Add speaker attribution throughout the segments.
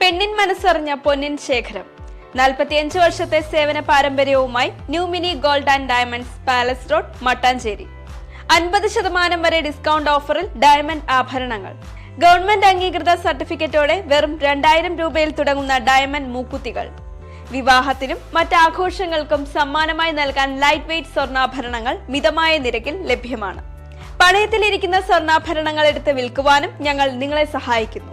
Speaker 1: പെണ്ണിൻ മനസ്സറിഞ്ഞ പൊന്നിൻ ശേഖരം 45 വർഷത്തെ സേവന പാരമ്പര്യവുമായി new mini gold and diamonds palace road Mattancherry 50% വരെ ഡിസ്കൗണ്ട് ഓഫറിൽ ഡയമണ്ട് ആഭരണങ്ങൾ ഗവൺമെന്റ് അംഗീകൃത സർട്ടിഫിക്കറ്റോടെ വെറും 2000 രൂപയിൽ തുടങ്ങുന്ന ഡയമണ്ട് മൂക്കുത്തികൾ വിവാഹത്തിനും മറ്റാഘോഷങ്ങൾക്കും സമ്മാനമായി നൽകാൻ ലൈറ്റ് വെയ്റ്റ് സ്വർണ്ണാഭരണങ്ങൾ മിതമായ നിരക്കിൽ ലഭ്യമാണ്. പണയത്തിലിരിക്കുന്ന സ്വർണ്ണാഭരണങ്ങൾ എടുത്ത് വിൽക്കുവാനും ഞങ്ങൾ നിങ്ങളെ സഹായിക്കുന്നു.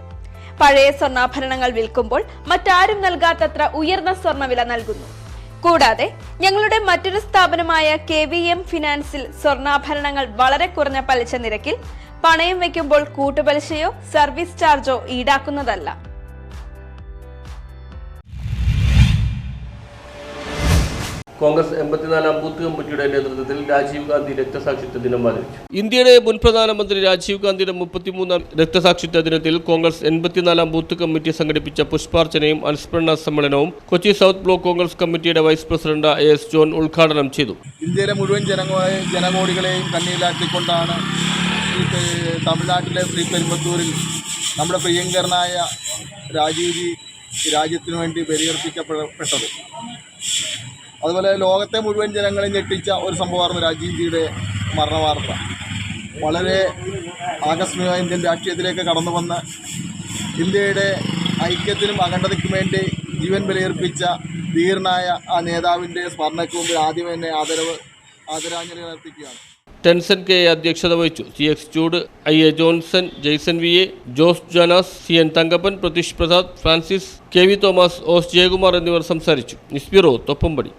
Speaker 1: പഴയ സ്വർണ്ണാഭരണങ്ങൾ വിൽക്കുമ്പോൾ മറ്റാരും നൽകാത്തത്ര ഉയർന്ന സ്വർണ്ണവില നൽകുന്നു. കൂടാതെ ഞങ്ങളുടെ മറ്റൊരു സ്ഥാപനമായ KVM ഫിനാൻസിൽ സ്വർണ്ണാഭരണങ്ങൾ വളരെ കുറഞ്ഞ പലിശ നിരക്കിൽ പണയം വയ്ക്കുമ്പോൾ കൂട്ടുപലിശയോ സർവീസ് ചാർജോ ഈടാക്കുന്നതല്ല.
Speaker 2: കോൺഗ്രസ് 84-ാം ബൂത്ത് കമ്മിറ്റിയുടെ നേതൃത്വത്തിൽ രാജീവ് ഗാന്ധി രക്തസാക്ഷിത്വ ദിനം ആചരിച്ചു. ഇന്ത്യയുടെ മുൻ പ്രധാനമന്ത്രി രാജീവ് ഗാന്ധിയുടെ 33-ാം രക്തസാക്ഷിത്വ ദിനത്തിൽ കോൺഗ്രസ് 84-ാം ബൂത്ത് കമ്മിറ്റി സംഘടിപ്പിച്ച പുഷ്പാർച്ചനയും അനുസ്മരണ സമ്മേളനവും കൊച്ചി സൗത്ത് ബ്ലോക്ക് കോൺഗ്രസ് കമ്മിറ്റിയുടെ വൈസ് പ്രസിഡന്റ് AS ജോൺ ഉദ്ഘാടനം ചെയ്തു.
Speaker 3: ഇന്ത്യയിലെ മുഴുവൻ ജനകോടികളെയും കണ്ണീരിലാക്കിക്കൊണ്ടാണ് തമിഴ്നാട്ടിലെ ശ്രീപെരുമ്പത്തൂരിൽ നമ്മുടെ പ്രിയങ്കരനായ രാജീവ്ജി രാജ്യത്തിനു വേണ്ടി ബലിയർപ്പിക്കപ്പെട്ടത്. അതുപോലെ ലോകത്തെ മുഴുവൻ ജനങ്ങളെ ഞെട്ടിച്ച ഒരു സംഭവമായിരുന്നു രാജീവ്ജിയുടെ മരണവാർത്ത. വളരെ ആകസ്മികമായി ഇന്ത്യൻ രാഷ്ട്രീയത്തിലേക്ക് കടന്നു വന്ന് ഇന്ത്യയുടെ ഐക്യത്തിനും അഖണ്ഡതയ്ക്കും വേണ്ടി ജീവൻ ബലിയർപ്പിച്ച ധീരനായ ആ നേതാവിൻ്റെ സ്മരണയ്ക്ക് മുമ്പിൽ ആദ്യം തന്നെ ആദരാഞ്ജലികൾ അർപ്പിക്കുകയാണ്.
Speaker 2: ടെൻസൻ കെ അധ്യക്ഷത വഹിച്ചു. CX ചൂട്, IA Johnson, Jason VA, Jose ജാനാസ്, CN Thankappan, Pratheesh Prasad, Francis, KV Thomas, OS Jayakumar എന്നിവർ സംസാരിച്ചു. News bureau, Thoppumpady.